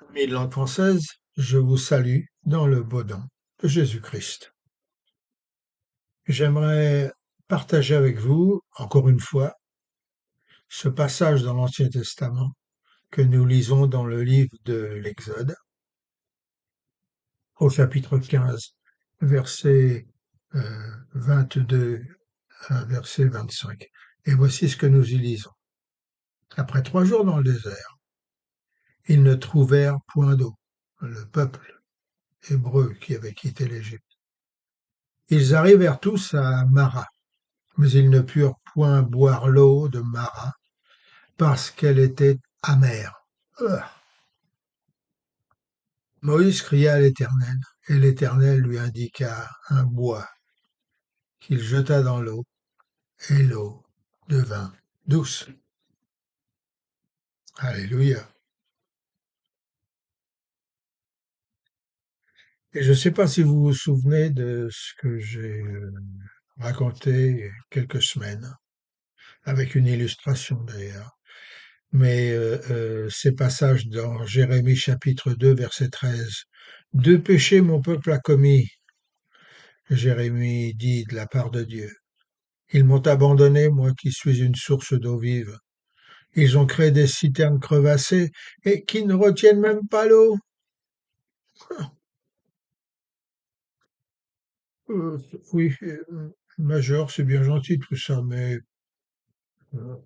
Amis de langue française, je vous salue dans le beau nom de Jésus-Christ. J'aimerais partager avec vous, encore une fois, ce passage dans l'Ancien Testament que nous lisons dans le livre de l'Exode, au chapitre 15, verset 22 à verset 25. Et voici ce que nous y lisons. Après 3 jours dans le désert, ils ne trouvèrent point d'eau, le peuple hébreu qui avait quitté l'Égypte. Ils arrivèrent tous à Mara, mais ils ne purent point boire l'eau de Mara, parce qu'elle était amère. Moïse cria à l'Éternel, et l'Éternel lui indiqua un bois qu'il jeta dans l'eau, et l'eau devint douce. Alléluia. Et je ne sais pas si vous vous souvenez de ce que j'ai raconté il y a quelques semaines, avec une illustration d'ailleurs. Mais ces passages dans Jérémie chapitre 2, verset 13. Deux péchés mon peuple a commis, Jérémie dit de la part de Dieu. Ils m'ont abandonné, moi qui suis une source d'eau vive. Ils ont créé des citernes crevassées et qui ne retiennent même pas l'eau. Euh, oui, Major, c'est bien gentil tout ça, mais euh,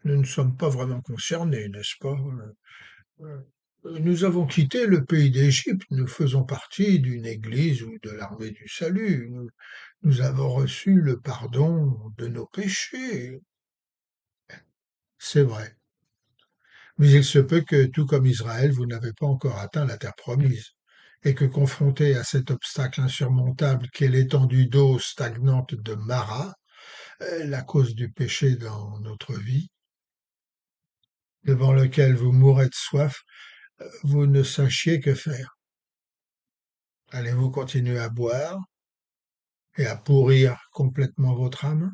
nous ne sommes pas vraiment concernés, n'est-ce pas? Euh, Nous avons quitté le pays d'Égypte, nous faisons partie d'une église ou de l'armée du salut. Nous avons reçu le pardon de nos péchés. C'est vrai. Mais il se peut que, tout comme Israël, vous n'avez pas encore atteint la terre promise, et que confronté à cet obstacle insurmontable qu'est l'étendue d'eau stagnante de Mara, la cause du péché dans notre vie, devant lequel vous mourrez de soif, vous ne sachiez que faire. Allez-vous continuer à boire et à pourrir complètement votre âme?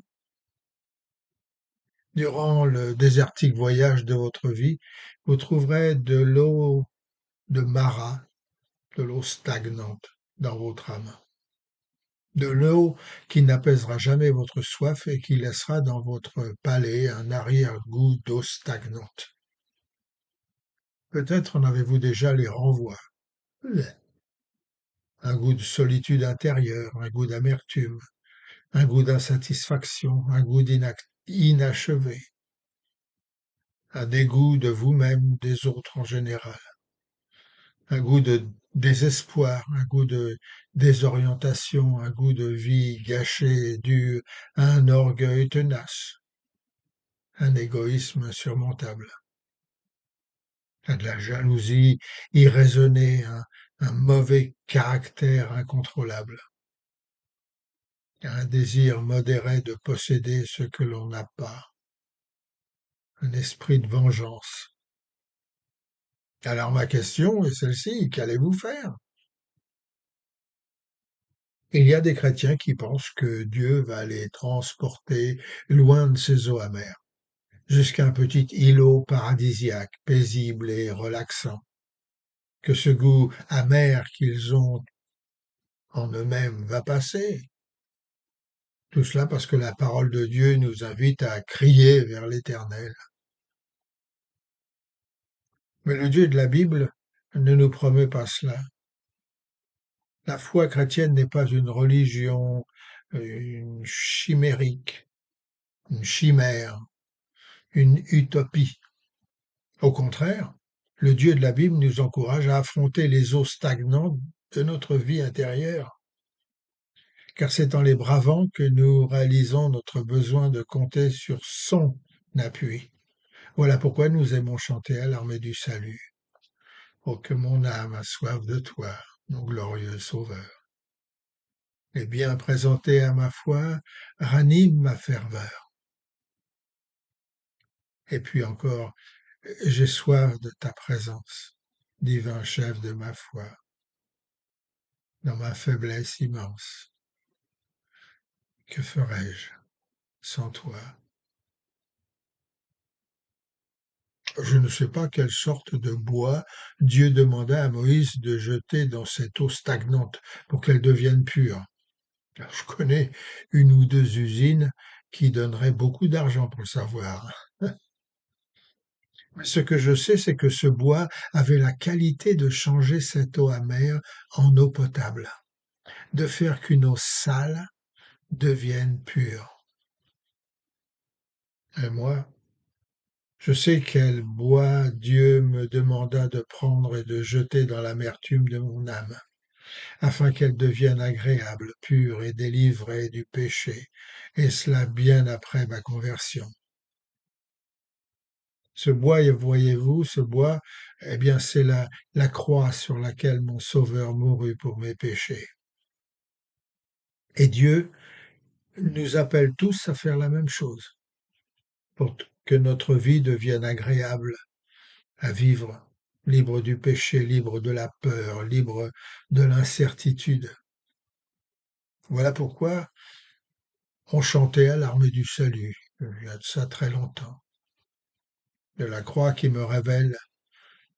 Durant le désertique voyage de votre vie, vous trouverez de l'eau de Mara, de l'eau stagnante dans votre âme. De l'eau qui n'apaisera jamais votre soif et qui laissera dans votre palais un arrière-goût d'eau stagnante. Peut-être en avez-vous déjà les renvois. Un goût de solitude intérieure, un goût d'amertume, un goût d'insatisfaction, un goût inachevé, un dégoût de vous-même, des autres en général, un goût de désespoir, un goût de désorientation, un goût de vie gâchée dû à un orgueil tenace, un égoïsme insurmontable, à de la jalousie irraisonnée, un mauvais caractère incontrôlable, un désir modéré de posséder ce que l'on n'a pas, un esprit de vengeance. Alors ma question est celle-ci, qu'allez-vous faire? Il y a des chrétiens qui pensent que Dieu va les transporter loin de ces eaux amères, jusqu'à un petit îlot paradisiaque, paisible et relaxant, que ce goût amer qu'ils ont en eux-mêmes va passer. Tout cela parce que la parole de Dieu nous invite à crier vers l'Éternel. Mais le Dieu de la Bible ne nous promet pas cela. La foi chrétienne n'est pas une religion, une chimérique, une chimère, une utopie. Au contraire, le Dieu de la Bible nous encourage à affronter les eaux stagnantes de notre vie intérieure, car c'est en les bravant que nous réalisons notre besoin de compter sur son appui. Voilà pourquoi nous aimons chanter à l'armée du salut. Oh, que mon âme a soif de toi, mon glorieux Sauveur. Et bien présenté à ma foi, ranime ma ferveur. Et puis encore, j'ai soif de ta présence, divin chef de ma foi, dans ma faiblesse immense. Que ferais-je sans toi? Je ne sais pas quelle sorte de bois Dieu demanda à Moïse de jeter dans cette eau stagnante pour qu'elle devienne pure. Je connais une ou deux usines qui donneraient beaucoup d'argent pour le savoir. Mais ce que je sais, c'est que ce bois avait la qualité de changer cette eau amère en eau potable, de faire qu'une eau sale devienne pure. Et moi, je sais quel bois Dieu me demanda de prendre et de jeter dans l'amertume de mon âme, afin qu'elle devienne agréable, pure et délivrée du péché, et cela bien après ma conversion. Ce bois, voyez-vous, ce bois, eh bien, c'est la croix sur laquelle mon Sauveur mourut pour mes péchés. Et Dieu nous appelle tous à faire la même chose, pour que notre vie devienne agréable à vivre, libre du péché, libre de la peur, libre de l'incertitude. Voilà pourquoi on chantait à l'armée du salut, il y a de ça très longtemps, de la croix qui me révèle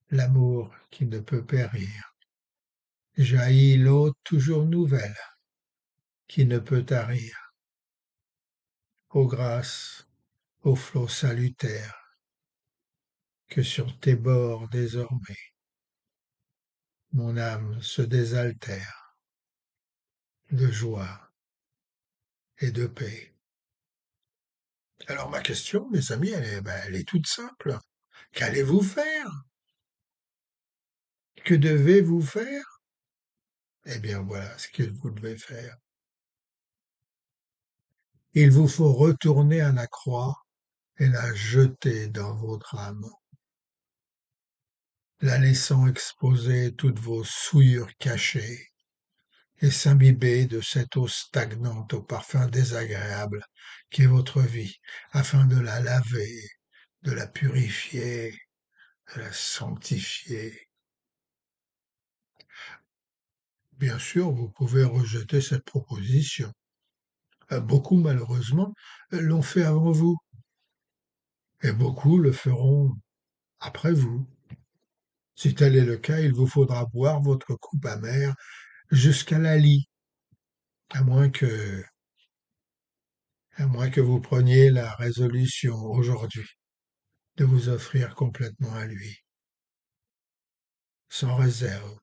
l'amour qui ne peut périr. Jaillit l'eau toujours nouvelle, qui ne peut tarir. Ô grâce, ô flot salutaire, que sur tes bords désormais, mon âme se désaltère de joie et de paix. Alors ma question, mes amis, elle est toute simple. Qu'allez-vous faire? Que devez-vous faire? Eh bien voilà ce que vous devez faire. Il vous faut retourner à la croix et la jeter dans votre âme, la laissant exposer toutes vos souillures cachées et s'imbiber de cette eau stagnante au parfum désagréable qui est votre vie, afin de la laver, de la purifier, de la sanctifier. Bien sûr, vous pouvez rejeter cette proposition. Beaucoup, malheureusement, l'ont fait avant vous, et beaucoup le feront après vous. Si tel est le cas, il vous faudra boire votre coupe amère jusqu'à la lie, à moins que, à moins que vous preniez la résolution aujourd'hui de vous offrir complètement à lui, sans réserve,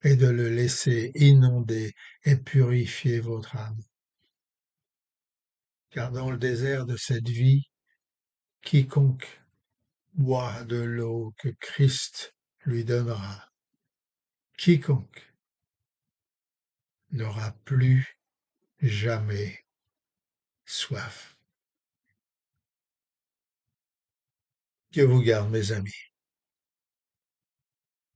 et de le laisser inonder et purifier votre âme. Car dans le désert de cette vie, quiconque boit de l'eau que Christ lui donnera, quiconque n'aura plus jamais soif. Dieu vous garde, mes amis.